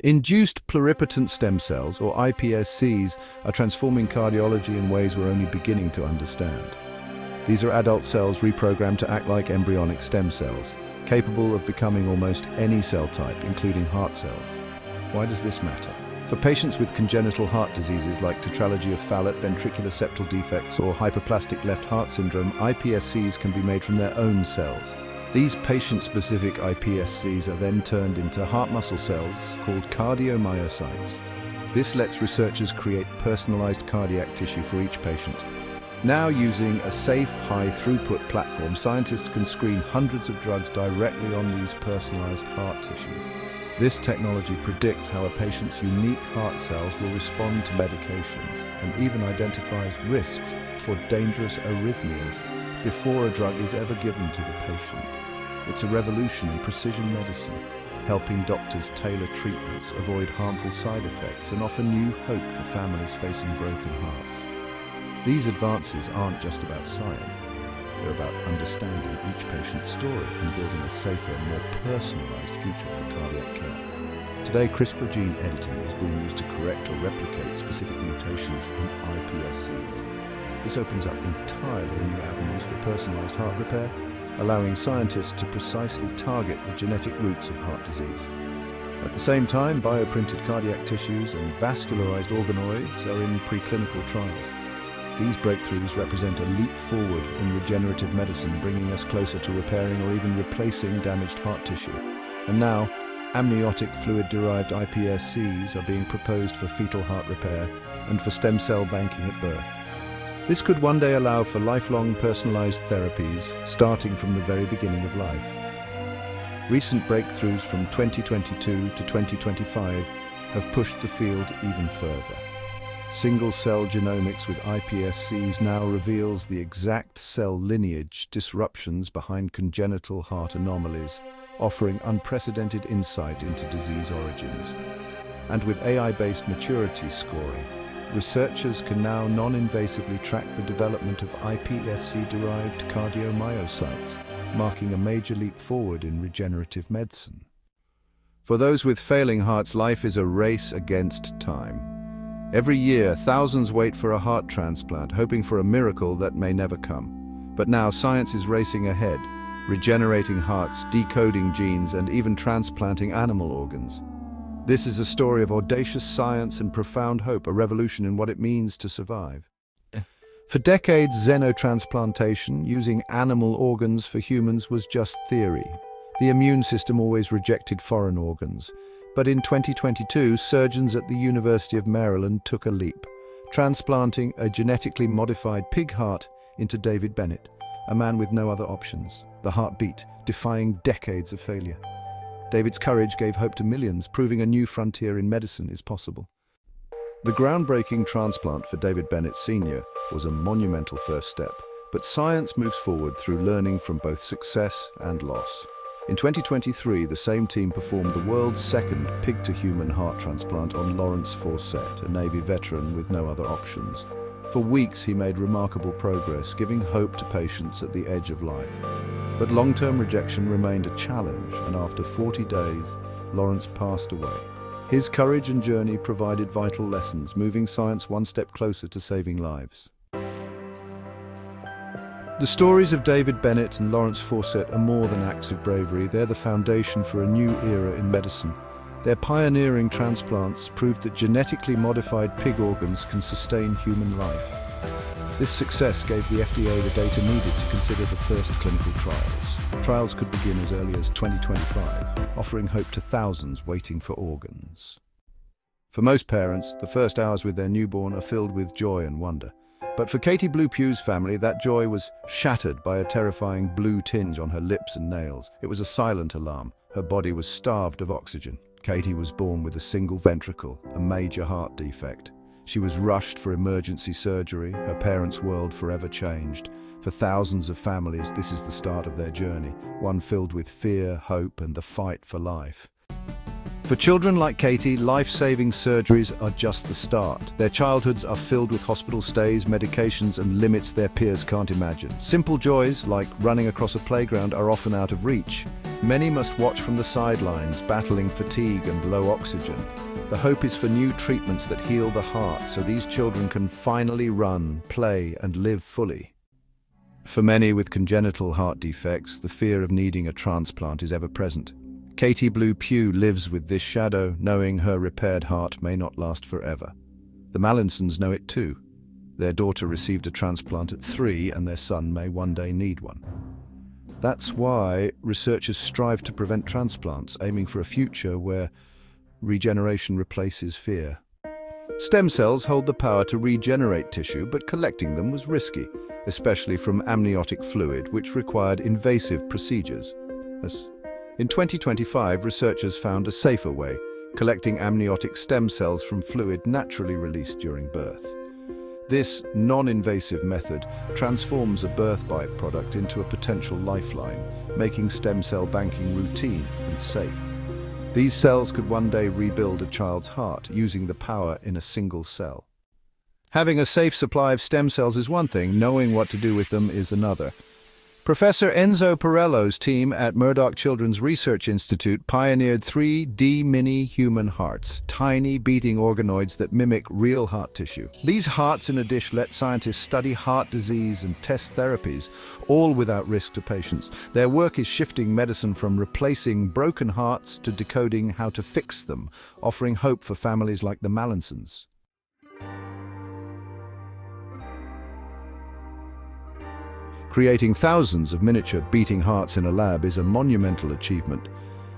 Induced pluripotent stem cells, or iPSCs, are transforming cardiology in ways we're only beginning to understand. These are adult cells reprogrammed to act like embryonic stem cells, capable of becoming almost any cell type, including heart cells. Why does this matter? For patients with congenital heart diseases like tetralogy of Fallot, ventricular septal defects, or hyperplastic left heart syndrome, iPSCs can be made from their own cells. These patient-specific iPSCs are then turned into heart muscle cells called cardiomyocytes. This lets researchers create personalized cardiac tissue for each patient. Now, using a safe, high-throughput platform, scientists can screen hundreds of drugs directly on these personalized heart tissues. This technology predicts how a patient's unique heart cells will respond to medications and even identifies risks for dangerous arrhythmias before a drug is ever given to the patient. It's a revolution in precision medicine, helping doctors tailor treatments, avoid harmful side effects, and offer new hope for families facing broken hearts. These advances aren't just about science. They're about understanding each patient's story and building a safer, more personalized future for cardiac care. Today, CRISPR gene editing is being used to correct or replicate specific mutations in iPSCs. This opens up entirely new avenues for personalized heart repair, allowing scientists to precisely target the genetic roots of heart disease. At the same time, bioprinted cardiac tissues and vascularized organoids are in preclinical trials. These breakthroughs represent a leap forward in regenerative medicine, bringing us closer to repairing or even replacing damaged heart tissue. And now, amniotic fluid-derived iPSCs are being proposed for fetal heart repair and for stem cell banking at birth. This could one day allow for lifelong personalized therapies, starting from the very beginning of life. Recent breakthroughs from 2022 to 2025 have pushed the field even further. Single-cell genomics with iPSCs now reveals the exact cell lineage disruptions behind congenital heart anomalies, offering unprecedented insight into disease origins. And with AI-based maturity scoring, researchers can now non-invasively track the development of iPSC-derived cardiomyocytes, marking a major leap forward in regenerative medicine. For those with failing hearts, life is a race against time. Every year, thousands wait for a heart transplant, hoping for a miracle that may never come. But now science is racing ahead, regenerating hearts, decoding genes, and even transplanting animal organs. This is a story of audacious science and profound hope, a revolution in what it means to survive. For decades, xenotransplantation, using animal organs for humans, was just theory. The immune system always rejected foreign organs. But in 2022, surgeons at the University of Maryland took a leap, transplanting a genetically modified pig heart into David Bennett, a man with no other options. The heart beat, defying decades of failure. David's courage gave hope to millions, proving a new frontier in medicine is possible. The groundbreaking transplant for David Bennett Sr. was a monumental first step, but science moves forward through learning from both success and loss. In 2023, the same team performed the world's second pig-to-human heart transplant on Lawrence Fawcett, a Navy veteran with no other options. For weeks, he made remarkable progress, giving hope to patients at the edge of life. But long-term rejection remained a challenge, and after 40 days, Lawrence passed away. His courage and journey provided vital lessons, moving science one step closer to saving lives. The stories of David Bennett and Lawrence Fawcett are more than acts of bravery. They're the foundation for a new era in medicine. Their pioneering transplants proved that genetically modified pig organs can sustain human life. This success gave the FDA the data needed to consider the first clinical trials. Trials could begin as early as 2025, offering hope to thousands waiting for organs. For most parents, the first hours with their newborn are filled with joy and wonder. But for Katie Blue Pugh's family, that joy was shattered by a terrifying blue tinge on her lips and nails. It was a silent alarm. Her body was starved of oxygen. Katie was born with a single ventricle, a major heart defect. She was rushed for emergency surgery. Her parents' world forever changed. For thousands of families, this is the start of their journey, one filled with fear, hope, and the fight for life. For children like Katie, life-saving surgeries are just the start. Their childhoods are filled with hospital stays, medications, and limits their peers can't imagine. Simple joys, like running across a playground, are often out of reach. many must watch from the sidelines, battling fatigue and low oxygen. The hope is for new treatments that heal the heart so these children can finally run, play, and live fully. For many with congenital heart defects, the fear of needing a transplant is ever present. Katie Blue Pugh lives with this shadow, knowing her repaired heart may not last forever. The Mallinsons know it too. Their daughter received a transplant at 3, and their son may one day need one. That's why researchers strive to prevent transplants, aiming for a future where regeneration replaces fear. Stem cells hold the power to regenerate tissue, but collecting them was risky, especially from amniotic fluid, which required invasive procedures. In 2025, researchers found a safer way, collecting amniotic stem cells from fluid naturally released during birth. This non-invasive method transforms a birth byproduct into a potential lifeline, making stem cell banking routine and safe. These cells could one day rebuild a child's heart using the power in a single cell. Having a safe supply of stem cells is one thing, knowing what to do with them is another. Professor Enzo Perello's team at Murdoch Children's Research Institute pioneered 3D mini-human hearts, tiny beating organoids that mimic real heart tissue. These hearts in a dish let scientists study heart disease and test therapies, all without risk to patients. Their work is shifting medicine from replacing broken hearts to decoding how to fix them, offering hope for families like the Mallinsons. Creating thousands of miniature beating hearts in a lab is a monumental achievement,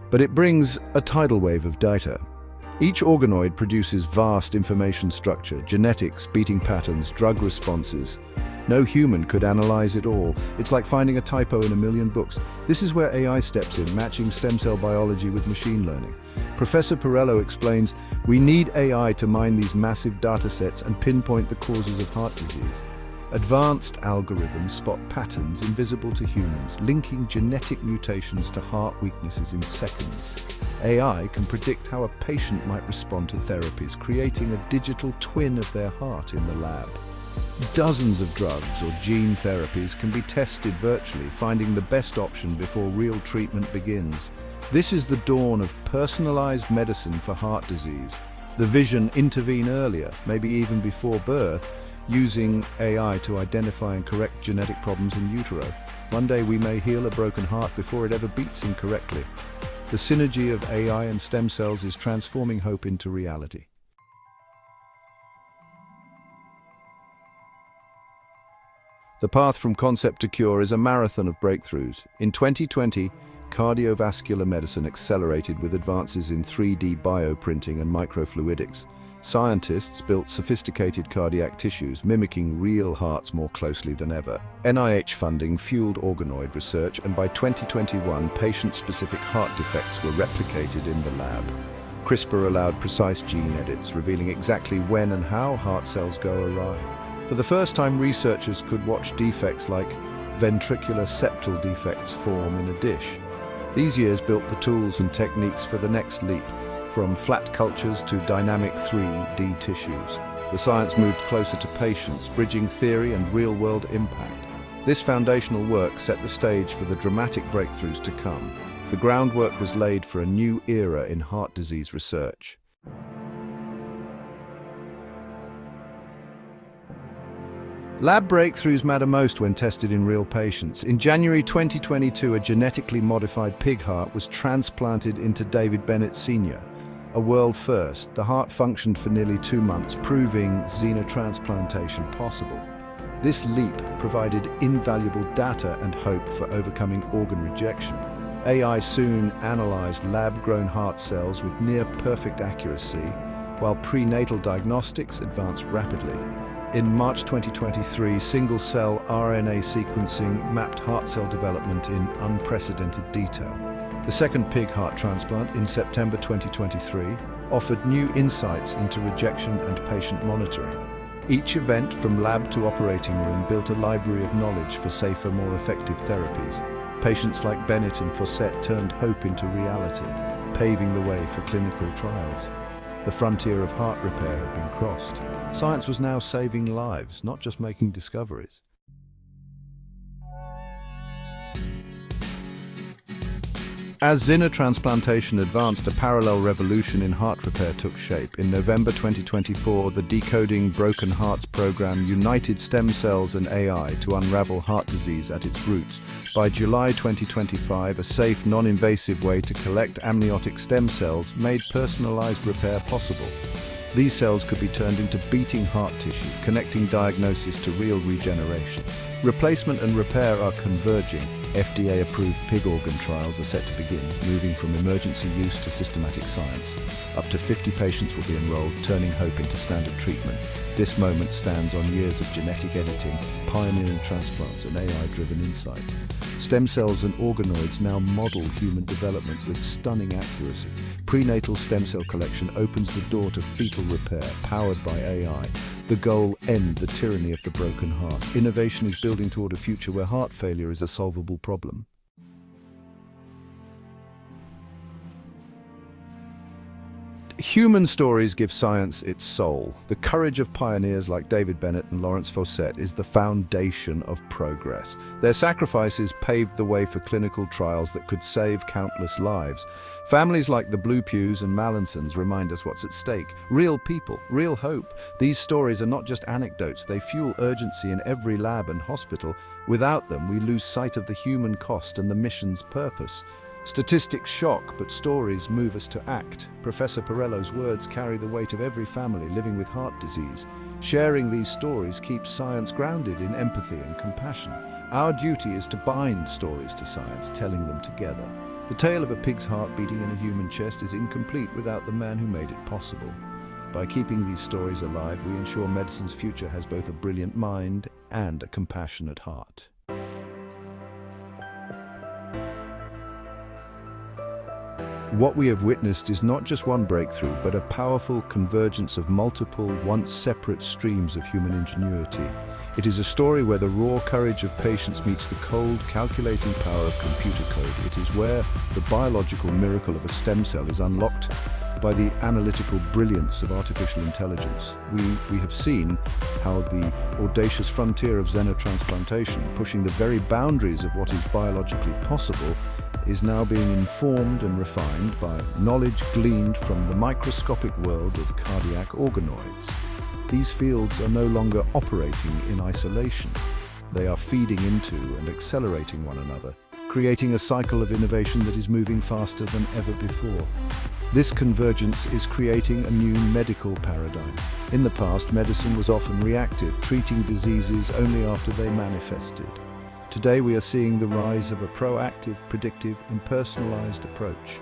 but it brings a tidal wave of data. Each organoid produces vast information structure, genetics, beating patterns, drug responses. No human could analyze it all. It's like finding a typo in a million books. This is where AI steps in, matching stem cell biology with machine learning. Professor Perello explains, we need AI to mine these massive data sets and pinpoint the causes of heart disease. Advanced algorithms spot patterns invisible to humans, linking genetic mutations to heart weaknesses in seconds. AI can predict how a patient might respond to therapies, creating a digital twin of their heart in the lab. Dozens of drugs or gene therapies can be tested virtually, finding the best option before real treatment begins. This is the dawn of personalized medicine for heart disease. The vision: intervene earlier, maybe even before birth, using AI to identify and correct genetic problems in utero. One day we may heal a broken heart before it ever beats incorrectly. The synergy of AI and stem cells is transforming hope into reality. The path from concept to cure is a marathon of breakthroughs. In 2020, cardiovascular medicine accelerated with advances in 3D bioprinting and microfluidics. Scientists built sophisticated cardiac tissues, mimicking real hearts more closely than ever. NIH funding fueled organoid research, and by 2021, patient-specific heart defects were replicated in the lab. CRISPR allowed precise gene edits, revealing exactly when and how heart cells go awry. For the first time, researchers could watch defects like ventricular septal defects form in a dish. These years built the tools and techniques for the next leap, from flat cultures to dynamic 3D tissues. The science moved closer to patients, bridging theory and real-world impact. This foundational work set the stage for the dramatic breakthroughs to come. The groundwork was laid for a new era in heart disease research. Lab breakthroughs matter most when tested in real patients. In January 2022, a genetically modified pig heart was transplanted into David Bennett Sr., a world first. The heart functioned for nearly 2 months, proving xenotransplantation possible. This leap provided invaluable data and hope for overcoming organ rejection. AI soon analyzed lab-grown heart cells with near-perfect accuracy, while prenatal diagnostics advanced rapidly. In March 2023, single-cell RNA sequencing mapped heart cell development in unprecedented detail. The second pig heart transplant in September 2023 offered new insights into rejection and patient monitoring. Each event, from lab to operating room, built a library of knowledge for safer, more effective therapies. Patients like Bennett and Fawcett turned hope into reality, paving the way for clinical trials. The frontier of heart repair had been crossed. Science was now saving lives, not just making discoveries. As xenotransplantation advanced, a parallel revolution in heart repair took shape. In November 2024, the Decoding Broken Hearts program united stem cells and AI to unravel heart disease at its roots. By July 2025, a safe, non-invasive way to collect amniotic stem cells made personalized repair possible. These cells could be turned into beating heart tissue, connecting diagnosis to real regeneration. Replacement and repair are converging. FDA-approved pig organ trials are set to begin, moving from emergency use to systematic science. Up to 50 patients will be enrolled, turning hope into standard treatment. This moment stands on years of genetic editing, pioneering transplants, and AI-driven insights. Stem cells and organoids now model human development with stunning accuracy. Prenatal stem cell collection opens the door to fetal repair, powered by AI. The goal: end the tyranny of the broken heart. Innovation is building toward a future where heart failure is a solvable problem. Human stories give science its soul. The courage of pioneers like David Bennett and Lawrence Faucett is the foundation of progress. Their sacrifices paved the way for clinical trials that could save countless lives. Families like the Blue Pews and Mallinsons remind us what's at stake. Real people, real hope. These stories are not just anecdotes, they fuel urgency in every lab and hospital. Without them, we lose sight of the human cost and the mission's purpose. Statistics shock, but stories move us to act. Professor Perello's words carry the weight of every family living with heart disease. Sharing these stories keeps science grounded in empathy and compassion. Our duty is to bind stories to science, telling them together. The tale of a pig's heart beating in a human chest is incomplete without the man who made it possible. By keeping these stories alive, we ensure medicine's future has both a brilliant mind and a compassionate heart. What we have witnessed is not just one breakthrough, but a powerful convergence of multiple, once separate streams of human ingenuity. It is a story where the raw courage of patience meets the cold, calculating power of computer code. It is where the biological miracle of a stem cell is unlocked by the analytical brilliance of artificial intelligence. We have seen how the audacious frontier of xenotransplantation, pushing the very boundaries of what is biologically possible, is now being informed and refined by knowledge gleaned from the microscopic world of cardiac organoids. These fields are no longer operating in isolation. They are feeding into and accelerating one another, creating a cycle of innovation that is moving faster than ever before. This convergence is creating a new medical paradigm. In the past, medicine was often reactive, treating diseases only after they manifested. Today we are seeing the rise of a proactive, predictive, and personalized approach.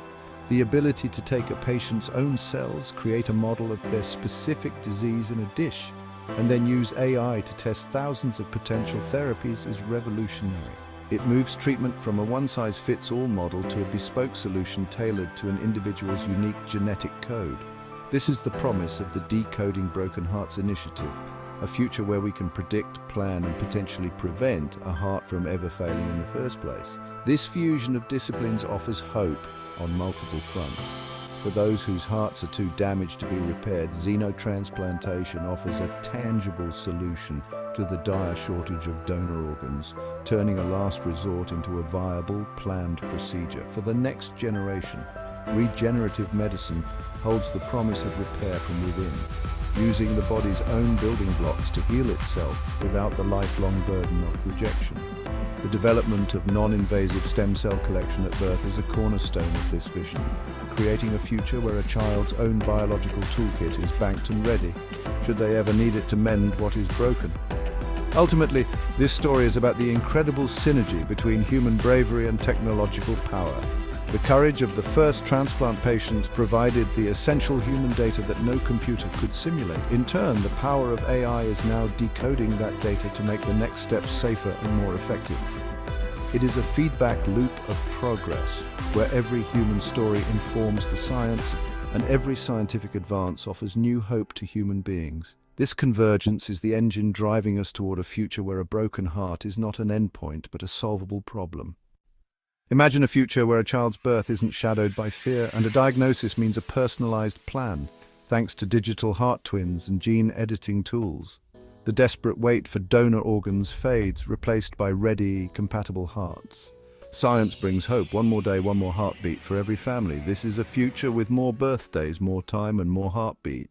The ability to take a patient's own cells, create a model of their specific disease in a dish, and then use AI to test thousands of potential therapies is revolutionary. It moves treatment from a one-size-fits-all model to a bespoke solution tailored to an individual's unique genetic code. This is the promise of the Decoding Broken Hearts initiative, a future where we can predict, plan, and potentially prevent a heart from ever failing in the first place. This fusion of disciplines offers hope on multiple fronts. For those whose hearts are too damaged to be repaired, xenotransplantation offers a tangible solution to the dire shortage of donor organs, turning a last resort into a viable, planned procedure. For the next generation, regenerative medicine holds the promise of repair from within, using the body's own building blocks to heal itself without the lifelong burden of rejection. The development of non-invasive stem cell collection at birth is a cornerstone of this vision, creating a future where a child's own biological toolkit is banked and ready, should they ever need it to mend what is broken. Ultimately, this story is about the incredible synergy between human bravery and technological power. The courage of the first transplant patients provided the essential human data that no computer could simulate. In turn, the power of AI is now decoding that data to make the next steps safer and more effective. It is a feedback loop of progress, where every human story informs the science, and every scientific advance offers new hope to human beings. This convergence is the engine driving us toward a future where a broken heart is not an endpoint, but a solvable problem. Imagine a future where a child's birth isn't shadowed by fear, and a diagnosis means a personalized plan, thanks to digital heart twins and gene editing tools. The desperate wait for donor organs fades, replaced by ready, compatible hearts. Science brings hope. One more day, one more heartbeat for every family. This is a future with more birthdays, more time, and more heartbeats.